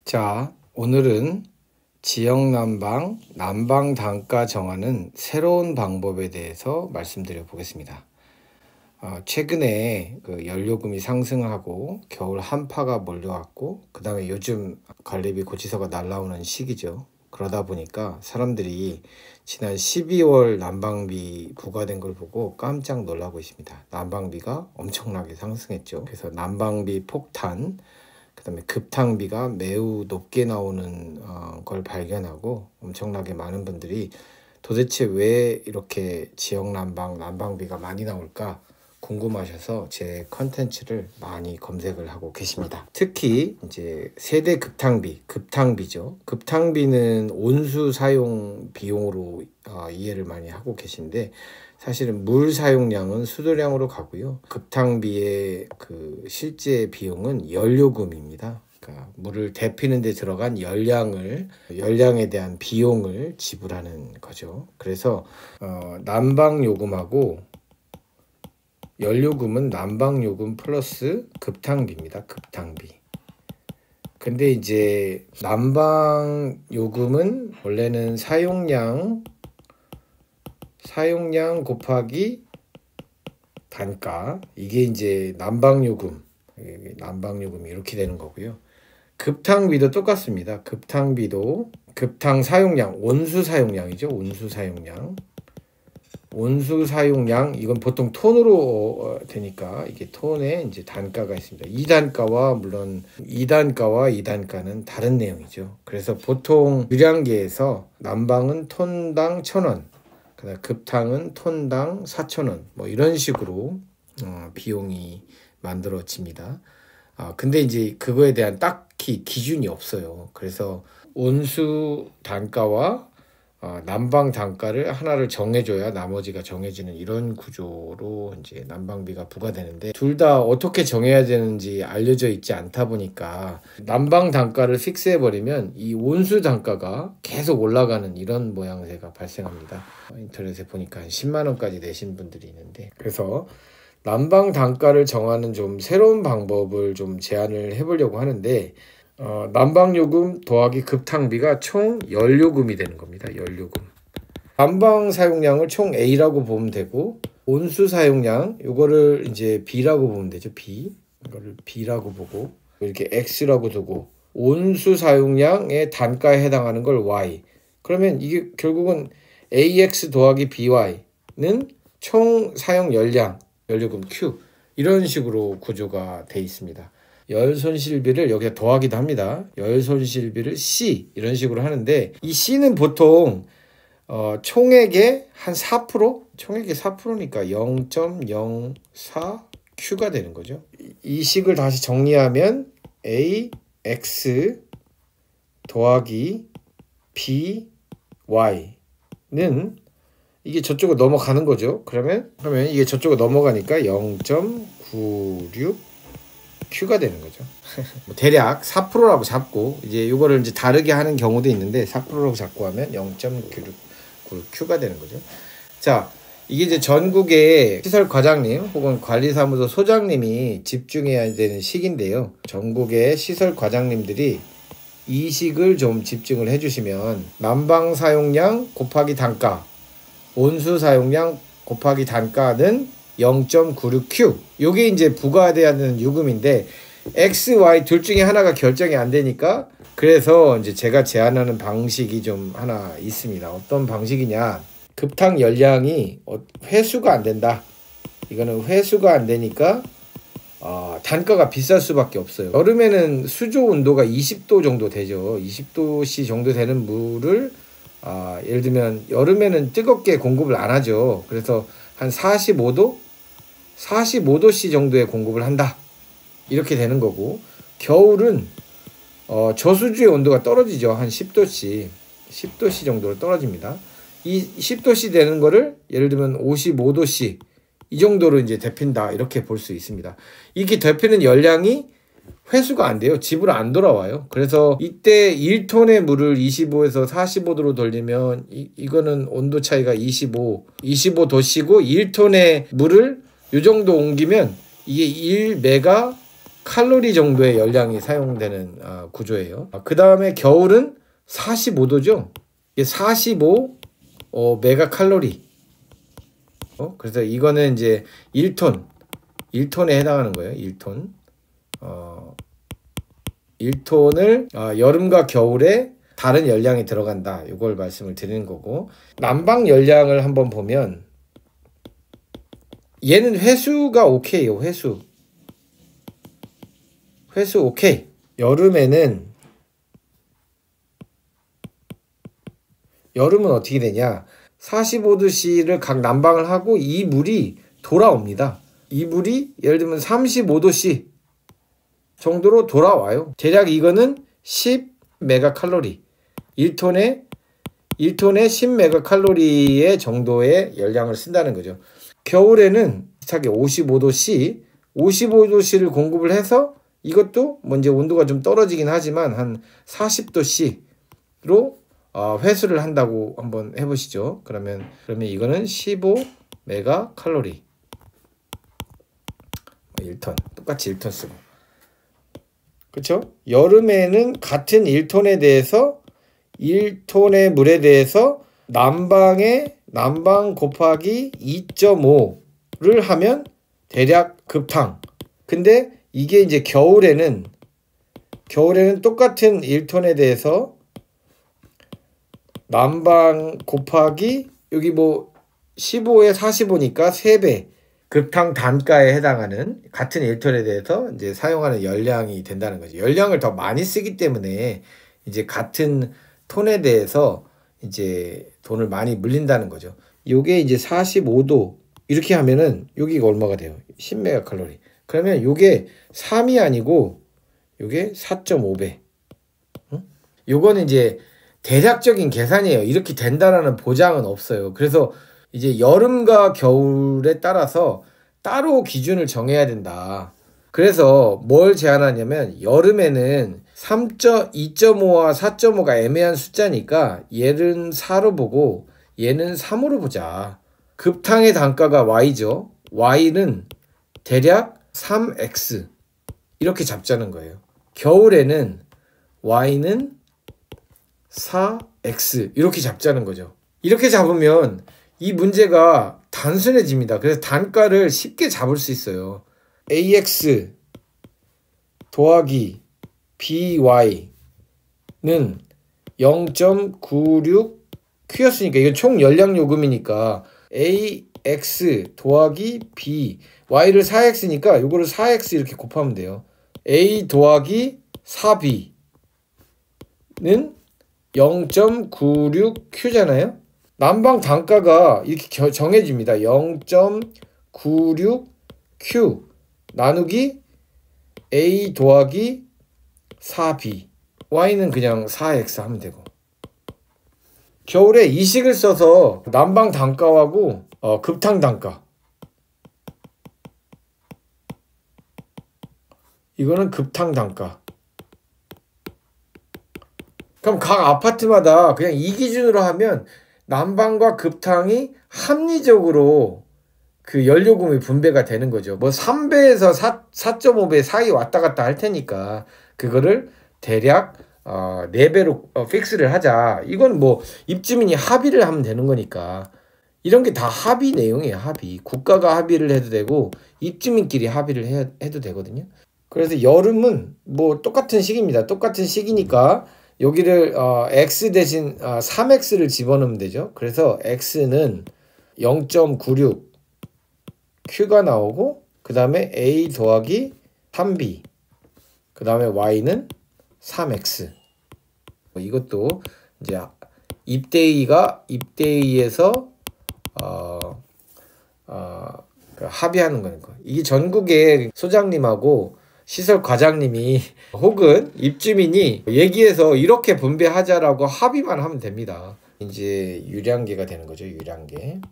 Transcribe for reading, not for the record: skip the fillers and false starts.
자, 오늘은 지역 난방, 난방 단가 정하는 새로운 방법에 대해서 말씀드려 보겠습니다. 최근에 연료금이 상승하고 겨울 한파가 몰려왔고 그 다음에 요즘 관리비 고지서가 날라오는 시기죠. 그러다 보니까 사람들이 지난 12월 난방비 부과된 걸 보고 깜짝 놀라고 있습니다. 난방비가 엄청나게 상승했죠. 그래서 난방비 폭탄, 그 다음에 급탕비가 매우 높게 나오는 걸 발견하고 엄청나게 많은 분들이 도대체 왜 이렇게 지역 난방비가 많이 나올까 궁금하셔서 제 컨텐츠를 많이 검색을 하고 계십니다. 특히 이제 세대 급탕비죠. 급탕비는 온수 사용 비용으로 이해를 많이 하고 계신데 사실은 물 사용량은 수도량으로 가고요. 급탕비의 실제 비용은 연료금입니다. 그러니까 물을 데피는 데 들어간 열량에 대한 비용을 지불하는 거죠. 그래서 난방요금하고 연료금은 난방요금 플러스 급탕비입니다. 급탕비. 근데 이제 난방요금은 원래는 사용량 곱하기 단가, 이게 이제 난방요금이 이렇게 되는 거고요. 급탕비도 똑같습니다. 급탕비도 급탕 사용량, 온수 사용량이죠. 온수 사용량, 이건 보통 톤으로 되니까 이게 톤에 이제 단가가 있습니다. 2단가는 다른 내용이죠. 그래서 보통 유량계에서 난방은 톤당 1,000원, 그다음 급탕은 톤당 4,000원, 뭐 이런 식으로 비용이 만들어집니다. 근데 이제 그거에 대한 딱히 기준이 없어요. 그래서 온수 단가와 난방 단가를 하나를 정해줘야 나머지가 정해지는 이런 구조로 이제 난방비가 부과되는데, 둘 다 어떻게 정해야 되는지 알려져 있지 않다 보니까 난방 단가를 픽스해버리면 이 온수 단가가 계속 올라가는 이런 모양새가 발생합니다. 인터넷에 보니까 한 10만 원까지 내신 분들이 있는데, 그래서 난방 단가를 정하는 좀 새로운 방법을 좀 제안을 해보려고 하는데, 난방요금 더하기 급탕비가 총 연료금이 되는 겁니다. 연료금. 난방 사용량을 총 A라고 보면 되고, 온수 사용량 요거를 이제 B라고 보면 되죠. 이거를 B라고 보고 이렇게 X라고 두고, 온수 사용량의 단가에 해당하는 걸 Y. 그러면 이게 결국은 AX 더하기 BY는 총 사용 연료금 Q, 이런 식으로 구조가 돼 있습니다. 열 손실비를 여기에 더하기도 합니다. 열 손실비를 C, 이런 식으로 하는데, 이 C는 보통 총액의 한 4%? 총액의 4%니까 0.04Q가 되는 거죠. 이 식을 다시 정리하면 AX 더하기 BY는 이게 저쪽으로 넘어가는 거죠. 그러면 이게 저쪽으로 넘어가니까 0.96Q가 되는 거죠. 대략 4%라고 잡고, 이제 이거를 이제 다르게 하는 경우도 있는데 4%라고 잡고 하면 0.96Q가 되는 거죠. 자, 이게 이제 전국의 시설 과장님 혹은 관리사무소 소장님이 집중해야 되는 식인데요. 전국의 시설 과장님들이 이 식을 좀 집중을 해주시면, 난방 사용량 곱하기 단가, 온수 사용량 곱하기 단가는 0.96Q. 요게 이제 부과돼야 하는 요금인데, X, Y 둘 중에 하나가 결정이 안 되니까, 그래서 이제 제가 제안하는 방식이 좀 하나 있습니다. 어떤 방식이냐? 급탕 열량이 회수가 안 된다. 이거는 회수가 안 되니까 단가가 비쌀 수밖에 없어요. 여름에는 수조 온도가 20도 정도 되죠. 20도씨 정도 되는 물을 예를 들면 여름에는 뜨겁게 공급을 안 하죠. 그래서 한 45도씨 정도의 공급을 한다, 이렇게 되는 거고, 겨울은 저수지의 온도가 떨어지죠. 한 10도씨 정도로 떨어집니다. 이 10도씨 되는 거를 예를 들면 55도씨 이 정도로 이제 데핀다, 이렇게 볼 수 있습니다. 이게 데피는 열량이 회수가 안 돼요. 집으로 안 돌아와요. 그래서 이때 1톤의 물을 25에서 45도로 돌리면 이거는 온도 차이가 25도씨고 1톤의 물을 이 정도 옮기면 이게 1메가 칼로리 정도의 열량이 사용되는 구조예요. 그 다음에 겨울은 45도죠. 이게 45 메가칼로리. 그래서 이거는 이제 1톤에 해당하는 거예요. 1톤. 1톤을 여름과 겨울에 다른 열량이 들어간다. 이걸 말씀을 드리는 거고, 난방 열량을 한번 보면 얘는 회수가 오케이요. 회수 오케이. 여름은 어떻게 되냐, 45도씨를 각 난방을 하고 이 물이 돌아옵니다. 이 물이 예를 들면 35도씨 정도로 돌아와요. 대략 이거는 10 메가칼로리, 1톤에 10 메가칼로리의 정도의 열량을 쓴다는 거죠. 겨울에는 비슷하게 55도씨를 공급을 해서, 이것도 뭐 이제 온도가 좀 떨어지긴 하지만 한 40도씨로 회수를 한다고 한번 해보시죠. 그러면 이거는 15 메가칼로리. 1톤, 똑같이 1톤 쓰고. 그렇죠? 여름에는 같은 1톤에 대해서 1톤의 물에 대해서 난방 곱하기 2.5를 하면 대략 급탕. 근데 이게 이제 겨울에는 똑같은 1톤에 대해서 난방 곱하기 여기 뭐 15에 45니까 3배 급탕 단가에 해당하는 같은 1톤에 대해서 이제 사용하는 열량이 된다는 거죠. 열량을 더 많이 쓰기 때문에 이제 같은 톤에 대해서 이제 돈을 많이 물린다는 거죠. 요게 이제 45도 이렇게 하면은 여기가 얼마가 돼요? 10메가칼로리. 그러면 요게 3이 아니고 요게 4.5배. 요거는 이제 대략적인 계산이에요. 이렇게 된다라는 보장은 없어요. 그래서 이제 여름과 겨울에 따라서 따로 기준을 정해야 된다. 그래서 뭘 제안하냐면, 여름에는 2.5와 4.5가 애매한 숫자니까 얘는 4로 보고 얘는 3으로 보자. 급탕의 단가가 Y죠. Y는 대략 3X 이렇게 잡자는 거예요. 겨울에는 Y는 4X 이렇게 잡자는 거죠. 이렇게 잡으면 이 문제가 단순해집니다. 그래서 단가를 쉽게 잡을 수 있어요. AX 더하기 BY는 0.96Q였으니까 이건 총 열량 요금이니까 AX 더하기 B, Y를 4X니까 이거를 4X 이렇게 곱하면 돼요. A 더하기 4B는 0.96Q잖아요. 난방 단가가 이렇게 정해집니다. 0.96Q 나누기 A 더하기 4B, Y는 그냥 4X 하면 되고. 겨울에 이식을 써서 난방 단가하고 급탕 단가, 이거는 급탕 단가. 그럼 각 아파트마다 그냥 이 기준으로 하면 난방과 급탕이 합리적으로 그 연료금이 분배가 되는 거죠. 뭐 3배에서 4.5배 사이 왔다 갔다 할 테니까 그거를 대략 4배로 픽스를 하자. 이건 뭐 입주민이 합의를 하면 되는 거니까. 이런 게 다 합의 내용이에요. 합의. 국가가 합의를 해도 되고 입주민끼리 합의를 해도 되거든요. 그래서 여름은 뭐 똑같은 시기입니다. 똑같은 시기니까 여기를 X 대신 3X를 집어넣으면 되죠. 그래서 X는 0.96 Q가 나오고, 그 다음에 A 더하기 3B, 그 다음에 Y는 3X. 이것도 이제 입대위에서 합의하는 거니까. 이게 전국의 소장님하고 시설 과장님이 혹은 입주민이 얘기해서 이렇게 분배하자라고 합의만 하면 됩니다. 이제 유량계가 되는 거죠. 유량계.